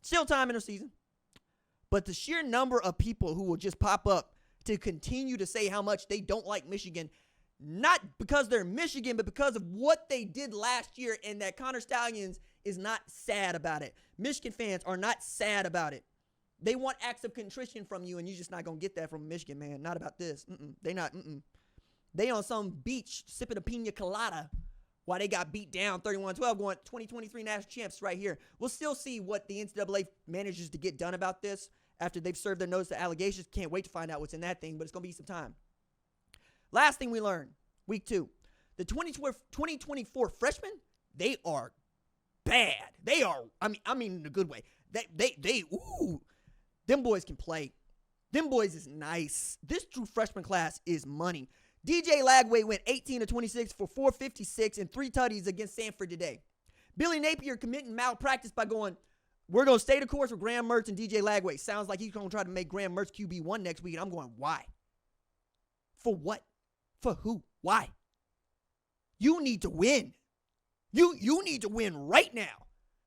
Still time in the season. But the sheer number of people who will just pop up to continue to say how much they don't like Michigan, not because they're Michigan, but because of what they did last year, and that Connor Stallions is not sad about it. Michigan fans are not sad about it. They want acts of contrition from you, and you're just not going to get that from Michigan, man. Not about this. They not. They on some beach sipping a pina colada while they got beat down 31-12 going 2023 national champs right here. We'll still see what the NCAA manages to get done about this after they've served their notice to allegations. Can't wait to find out what's in that thing, but it's going to be some time. Last thing we learned, week 2. The 2024 freshmen, they are bad. They are, I mean in a good way. Them boys can play. Them boys is nice. This true freshman class is money. DJ Lagway went 18 of 26 for 456 and 3 tutties against Sanford today. Billy Napier committing malpractice by going, we're going to stay the course with Graham Mertz and DJ Lagway. Sounds like he's going to try to make Graham Mertz QB1 next week. And I'm going, why? For what? For who? Why? You need to win. You need to win right now.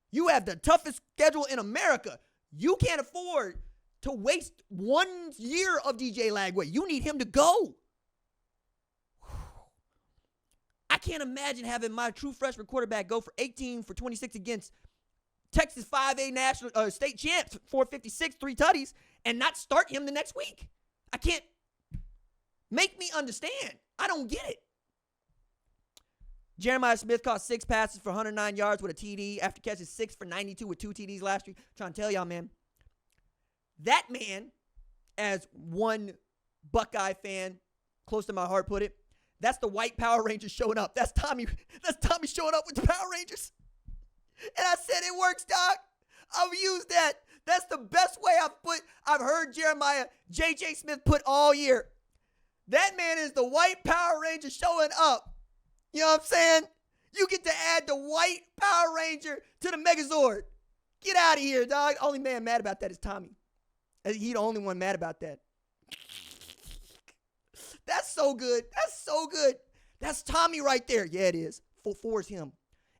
You have the toughest schedule in America. You can't afford to waste 1 year of DJ Lagway. You need him to go. I can't imagine having my true freshman quarterback go for 18 for 26 against Texas 5A national state champs, 456, 3 tutties, and not start him the next week. I can't. Make me understand. I don't get it. Jeremiah Smith caught 6 passes for 109 yards with a TD after catching 6 for 92 with 2 TDs last week. I'm trying to tell y'all, man. That man, as one Buckeye fan close to my heart put it, that's the white Power Rangers showing up. That's Tommy showing up with the Power Rangers. And I said, it works, Doc. I've used that. That's the best way I've heard Jeremiah J.J. Smith put all year. That man is the white Power Ranger showing up. You know what I'm saying? You get to add the white Power Ranger to the Megazord. Get out of here, dog. Only man mad about that is Tommy. He the only one mad about that. That's so good. That's so good. That's Tommy right there. Yeah, it is. Four is him.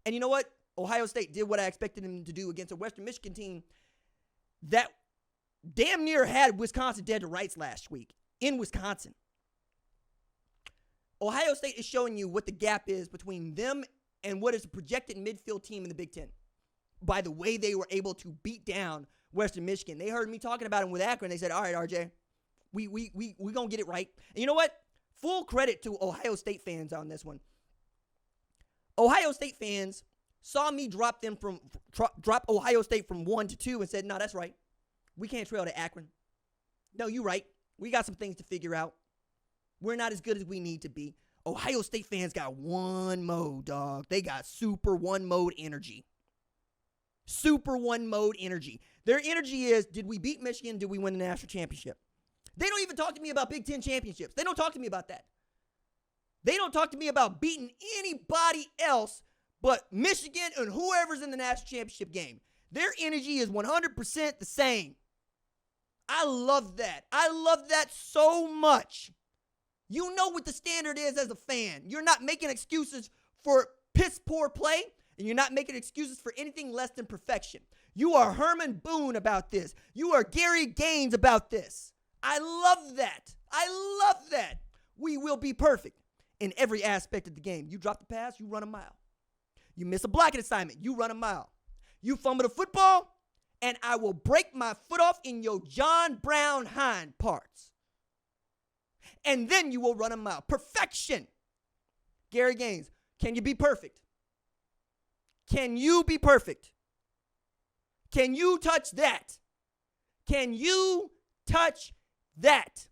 And you know what? Ohio State did what I expected them to do against a Western Michigan team that damn near had Wisconsin dead to rights last week in Wisconsin. Ohio State is showing you what the gap is between them and what is a projected midfield team in the Big Ten by the way they were able to beat down Western Michigan. They heard me talking about them with Akron. They said, all right, RJ, we going to get it right. And you know what? Full credit to Ohio State fans on this one. Ohio State fans saw me drop Ohio State from 1 to 2 and said, no, that's right. We can't trail to Akron. No, you're right. We got some things to figure out. We're not as good as we need to be. Ohio State fans got one mode, dog. They got super one mode energy. Super one mode energy. Their energy is, did we beat Michigan? Did we win the national championship? They don't even talk to me about Big Ten championships. They don't talk to me about that. They don't talk to me about beating anybody else but Michigan and whoever's in the national championship game. Their energy is 100% the same. I love that. I love that so much. You know what the standard is as a fan. You're not making excuses for piss poor play, and you're not making excuses for anything less than perfection. You are Herman Boone about this. You are Gary Gaines about this. I love that. I love that. We will be perfect in every aspect of the game. You drop the pass, you run a mile. You miss a blocking assignment, you run a mile. You fumble the football, and I will break my foot off in your John Brown hind parts. And then you will run a mile. Perfection. Gary Gaines, can you be perfect? Can you be perfect? Can you touch that? Can you touch that?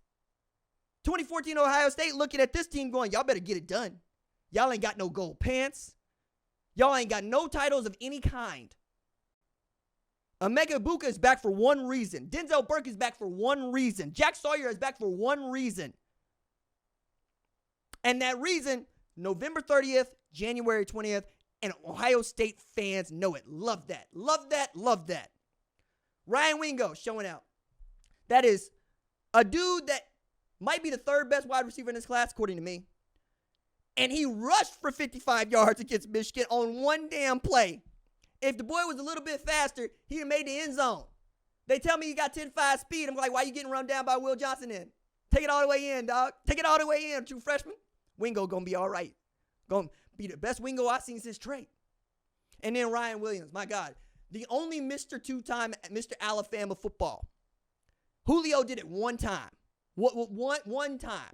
2014 Ohio State looking at this team going, y'all better get it done. Y'all ain't got no gold pants. Y'all ain't got no titles of any kind. Emeka Ibuka is back for one reason. Denzel Burke is back for one reason. Jack Sawyer is back for one reason. And that reason, November 30th, January 20th, and Ohio State fans know it. Love that. Love that. Love that. Ryan Wingo showing out. That is a dude that might be the 3rd best wide receiver in this class, according to me. And he rushed for 55 yards against Michigan on one damn play. If the boy was a little bit faster, he'd have made the end zone. They tell me he got 10.5 speed. I'm like, why you getting run down by Will Johnson then? Take it all the way in, dog. Take it all the way in, true freshman. Wingo going to be all right. Going to be the best Wingo I've seen since Trey. And then Ryan Williams, my God. The only Mr. Two-time, Mr. Alabama football. Julio did it one time. One time.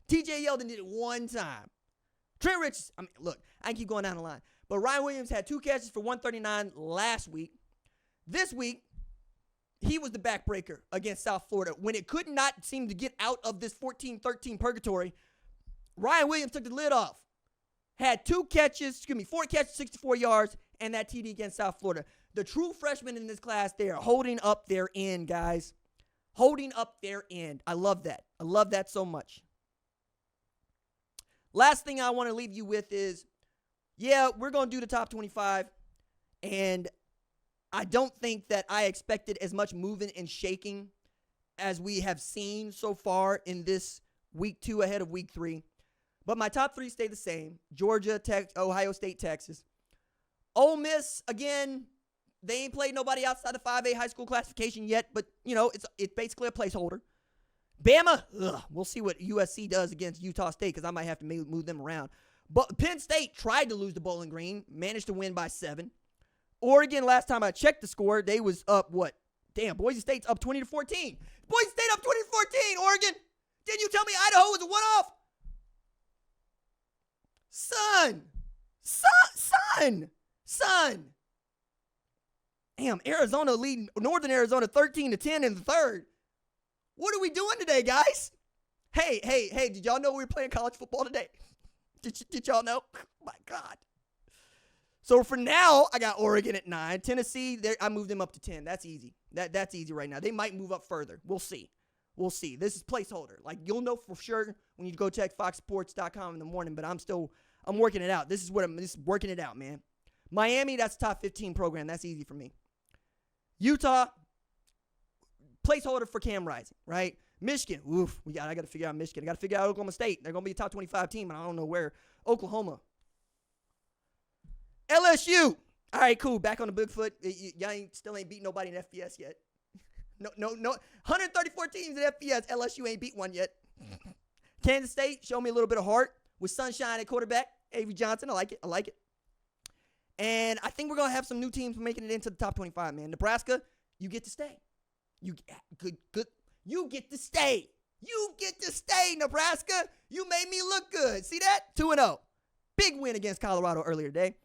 TJ Yeldon did it one time. Trent Richardson, look, I can keep going down the line. But Ryan Williams had 2 catches for 139 last week. This week, he was the backbreaker against South Florida. When it could not seem to get out of this 14-13 purgatory, Ryan Williams took the lid off. Had 4 catches, 64 yards, and that TD against South Florida. The true freshmen in this class, they are holding up their end, guys. Holding up their end. I love that. I love that so much. Last thing I want to leave you with is, yeah, we're going to do the top 25, and I don't think that I expected as much moving and shaking as we have seen so far in this week 2 ahead of week 3. But my top 3 stay the same. Georgia, Ohio State, Texas. Ole Miss, again, they ain't played nobody outside the 5A high school classification yet, but, it's basically a placeholder. Bama, we'll see what USC does against Utah State because I might have to move them around. But Penn State tried to lose to Bowling Green, managed to win by 7. Oregon, last time I checked the score, they was up what? Damn, Boise State's up 20-14. Boise State up 20-14, Oregon. Didn't you tell me Idaho was a one-off? Son. Damn, Arizona leading Northern Arizona 13-10 in the third. What are we doing today, guys? Hey, did y'all know we were playing college football today? Did y'all know? My God. So for now, I got Oregon at 9. Tennessee, I moved them up to 10. That's easy. That's easy right now. They might move up further. We'll see. This is placeholder. Like, you'll know for sure when you go check foxsports.com in the morning, but I'm working it out. This is working it out, man. Miami, that's top 15 program. That's easy for me. Utah, placeholder for Cam Rising, right? Michigan, I got to figure out Michigan. I got to figure out Oklahoma State. They're going to be a top 25 team, and I don't know where. Oklahoma. LSU. All right, cool. Back on the Bigfoot. Y'all still ain't beat nobody in FBS yet. No. 134 teams in FBS. LSU ain't beat one yet. Kansas State, show me a little bit of heart with Sunshine at quarterback. Avery Johnson, I like it. And I think we're going to have some new teams making it into the top 25, man. Nebraska, you get to stay. You get to stay. You get to stay, Nebraska. You made me look good. See that? 2-0. Big win against Colorado earlier today.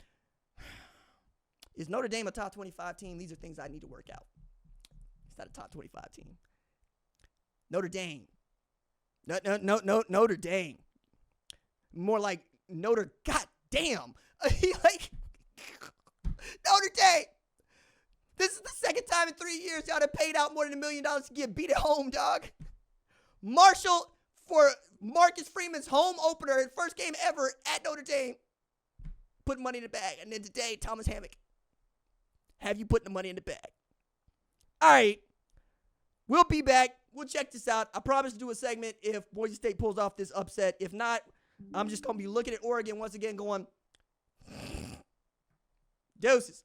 Is Notre Dame a top 25 team? These are things I need to work out. It's not a top 25 team. Notre Dame. No, Notre Dame. More like Notre goddamn. Like Notre Dame. This is the second time in 3 years y'all have paid out more than $1 million to get beat at home, dog. Marshall for Marcus Freeman's home opener, first game ever at Notre Dame. Put money in the bag. And then today, Thomas Hammock. Have you put the money in the bag? All right. We'll be back. We'll check this out. I promise to do a segment if Boise State pulls off this upset. If not, I'm just going to be looking at Oregon once again going, doses.